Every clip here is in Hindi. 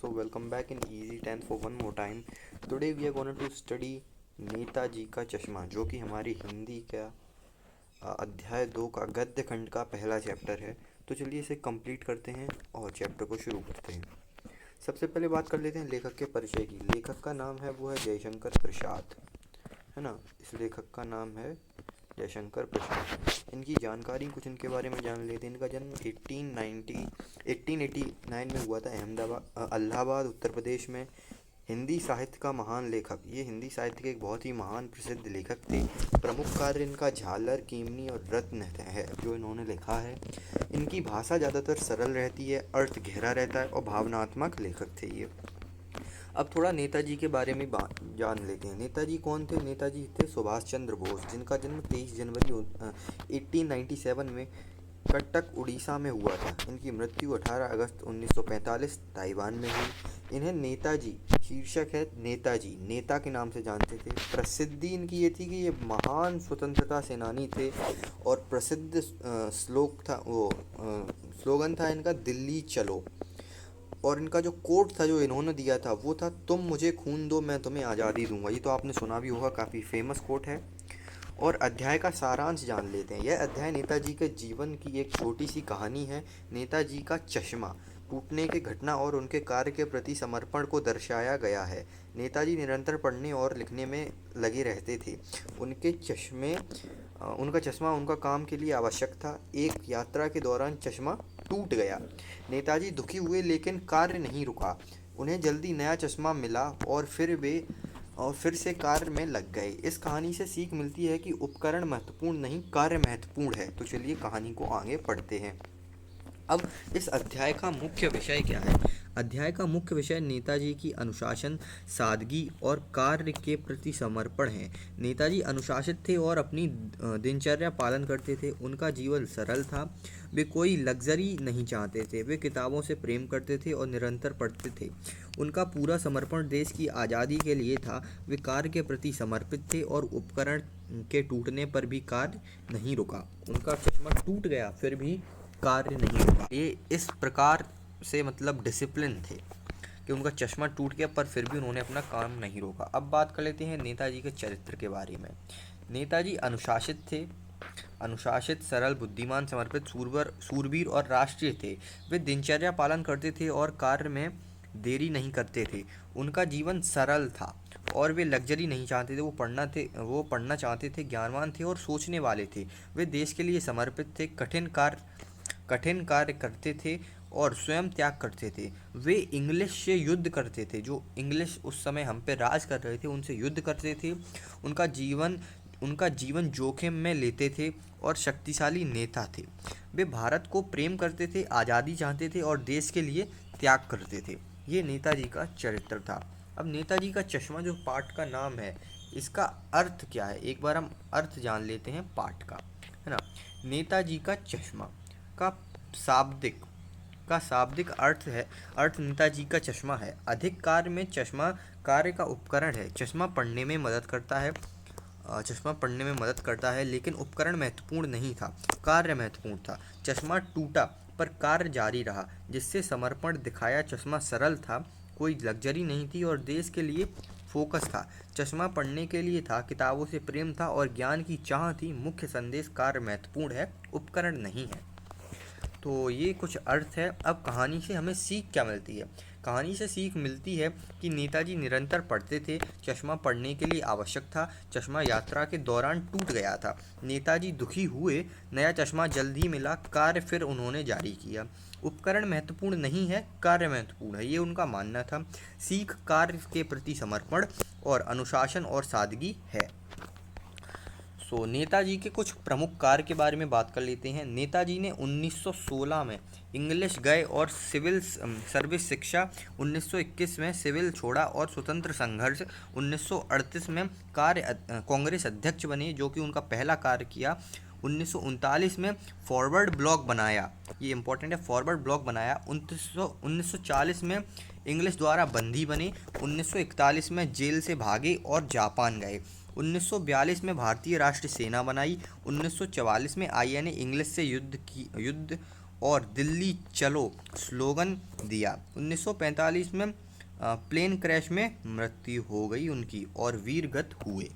So welcome back in Easy 10th for one more time. Today we are going to study Netaji का चश्मा, जो कि हमारी हिंदी का अध्याय 2 का गद्य खंड का पहला चैप्टर है। तो चलिए इसे कंप्लीट करते हैं और चैप्टर को शुरू करते हैं। सबसे पहले बात कर लेते हैं लेखक के परिचय की। लेखक का नाम है वो है जयशंकर प्रसाद, है ना। इस लेखक का नाम है जयशंकर प्रसाद। इनकी जानकारी कुछ इनके बारे में जान लेते हैं। इनका जन्म 1889 में हुआ था इलाहाबाद उत्तर प्रदेश में। हिंदी साहित्य का महान लेखक, ये हिंदी साहित्य के एक बहुत ही महान प्रसिद्ध लेखक थे। प्रमुख कार्य इनका झालर, कीमनी और रत्न है जो इन्होंने लिखा है। इनकी भाषा ज़्यादातर सरल रहती है, अर्थ गहरा रहता है और भावनात्मक लेखक थे ये। अब थोड़ा नेताजी के बारे में जान लेते हैं। नेताजी कौन थे? नेताजी थे सुभाष चंद्र बोस, जिनका जन्म 23 जनवरी 1897 में कटक उड़ीसा में हुआ था। इनकी मृत्यु 18 अगस्त 1945 ताइवान में हुई। इन्हें नेताजी, शीर्षक है नेताजी, नेता के नाम से जानते थे। प्रसिद्धि इनकी ये थी कि ये महान स्वतंत्रता सेनानी थे और प्रसिद्ध स्लोगन था इनका, दिल्ली चलो। और इनका जो कोट था जो इन्होंने दिया था वो था, तुम मुझे खून दो मैं तुम्हें आज़ादी दूंगा। ये तो आपने सुना भी होगा, काफ़ी फेमस कोट है। और अध्याय का सारांश जान लेते हैं। यह अध्याय नेताजी के जीवन की एक छोटी सी कहानी है। नेताजी का चश्मा टूटने की घटना और उनके कार्य के प्रति समर्पण को दर्शाया गया है। नेताजी निरंतर पढ़ने और लिखने में लगे रहते थे। उनका चश्मा उनका काम के लिए आवश्यक था। एक यात्रा के दौरान चश्मा टूट गया। नेताजी दुखी हुए लेकिन कार्य नहीं रुका। उन्हें जल्दी नया चश्मा मिला और फिर से कार्य में लग गए। इस कहानी से सीख मिलती है कि उपकरण महत्वपूर्ण नहीं, कार्य महत्वपूर्ण है। तो चलिए कहानी को आगे पढ़ते हैं। अब इस अध्याय का मुख्य विषय क्या है? अध्याय का मुख्य विषय नेताजी की अनुशासन, सादगी और कार्य के प्रति समर्पण है। नेताजी अनुशासित थे और अपनी दिनचर्या पालन करते थे। उनका जीवन सरल था। वे कोई लग्जरी नहीं चाहते थे। वे किताबों से प्रेम करते थे और निरंतर पढ़ते थे। उनका पूरा समर्पण देश की आज़ादी के लिए था। वे कार्य के प्रति समर्पित थे और उपकरण के टूटने पर भी कार्य नहीं रुका। उनका चश्मा टूट गया फिर भी कार्य नहीं रुका। ये इस प्रकार से मतलब डिसिप्लिन थे कि उनका चश्मा टूट गया पर फिर भी उन्होंने अपना काम नहीं रोका। अब बात कर लेते हैं नेताजी के चरित्र के बारे में। नेताजी अनुशासित थे। अनुशासित, सरल, बुद्धिमान, समर्पित, सूरवीर और राष्ट्रीय थे। वे दिनचर्या पालन करते थे और कार्य में देरी नहीं करते थे। उनका जीवन सरल था और वे लग्जरी नहीं चाहते थे। वो पढ़ना चाहते थे, ज्ञानवान थे और सोचने वाले थे। वे देश के लिए समर्पित थे, कठिन कार्य करते थे और स्वयं त्याग करते थे। वे इंग्लिश से युद्ध करते थे, जो इंग्लिश उस समय हम पे राज कर रहे थे, उनसे युद्ध करते थे। उनका जीवन जोखिम में लेते थे और शक्तिशाली नेता थे। वे भारत को प्रेम करते थे, आज़ादी चाहते थे और देश के लिए त्याग करते थे। ये नेताजी का चरित्र था। अब नेताजी का चश्मा जो पाठ का नाम है, इसका अर्थ क्या है? एक बार हम अर्थ जान लेते हैं पाठ का, है ना। नेताजी का चश्मा का शाब्दिक अर्थ नेताजी का चश्मा है। अधिक कार्य में चश्मा कार्य का उपकरण है। चश्मा पढ़ने में मदद करता है लेकिन उपकरण महत्वपूर्ण नहीं था, कार्य महत्वपूर्ण था। चश्मा टूटा पर कार्य जारी रहा, जिससे समर्पण दिखाया। चश्मा सरल था, कोई लग्जरी नहीं थी और देश के लिए फोकस था। चश्मा पढ़ने के लिए था, किताबों से प्रेम था और ज्ञान की चाह थी। मुख्य संदेश, कार्य महत्वपूर्ण है, उपकरण नहीं है। तो ये कुछ अर्थ है। अब कहानी से हमें सीख क्या मिलती है? कहानी से सीख मिलती है कि नेताजी निरंतर पढ़ते थे। चश्मा पढ़ने के लिए आवश्यक था। चश्मा यात्रा के दौरान टूट गया था। नेताजी दुखी हुए, नया चश्मा जल्द ही मिला, कार्य फिर उन्होंने जारी किया। उपकरण महत्वपूर्ण नहीं है, कार्य महत्वपूर्ण है, ये उनका मानना था। सीख कार्य के प्रति समर्पण और अनुशासन और सादगी है। नेताजी के कुछ प्रमुख कार्य के बारे में बात कर लेते हैं। नेताजी ने 1916 में इंग्लिश गए और सिविल सर्विस शिक्षा, 1921 में सिविल छोड़ा और स्वतंत्र संघर्ष, 1938 में कांग्रेस अध्यक्ष बने, जो कि उनका पहला कार्य किया। 1939 में फॉरवर्ड ब्लॉक बनाया, ये इंपॉर्टेंट है, फॉरवर्ड ब्लॉक बनाया। 1940 में इंग्लिश द्वारा बंदी बने। 1941 में जेल से भागे और जापान गए। 1942 में भारतीय राष्ट्रीय सेना बनाई। 1944 में आईएनए इंग्लिश से युद्ध और दिल्ली चलो स्लोगन दिया। 1945 में प्लेन क्रैश में मृत्यु हो गई उनकी और वीरगत हुए।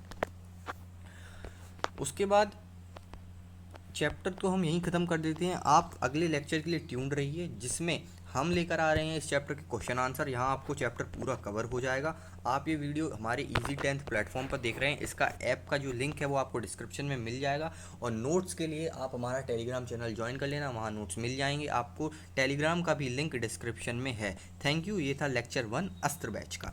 उसके बाद चैप्टर तो हम यहीं ख़त्म कर देते हैं। आप अगले लेक्चर के लिए ट्यून्ड रहिए, जिसमें हम लेकर आ रहे हैं इस चैप्टर के क्वेश्चन आंसर। यहाँ आपको चैप्टर पूरा कवर हो जाएगा। आप ये वीडियो हमारे इजी 10th प्लेटफॉर्म पर देख रहे हैं। इसका ऐप का जो लिंक है वो आपको डिस्क्रिप्शन में मिल जाएगा। और नोट्स के लिए आप हमारा टेलीग्राम चैनल ज्वाइन कर लेना, वहाँ नोट्स मिल जाएंगे आपको। टेलीग्राम का भी लिंक डिस्क्रिप्शन में है। Thank you. ये था लेक्चर 1 अस्त्र बैच का।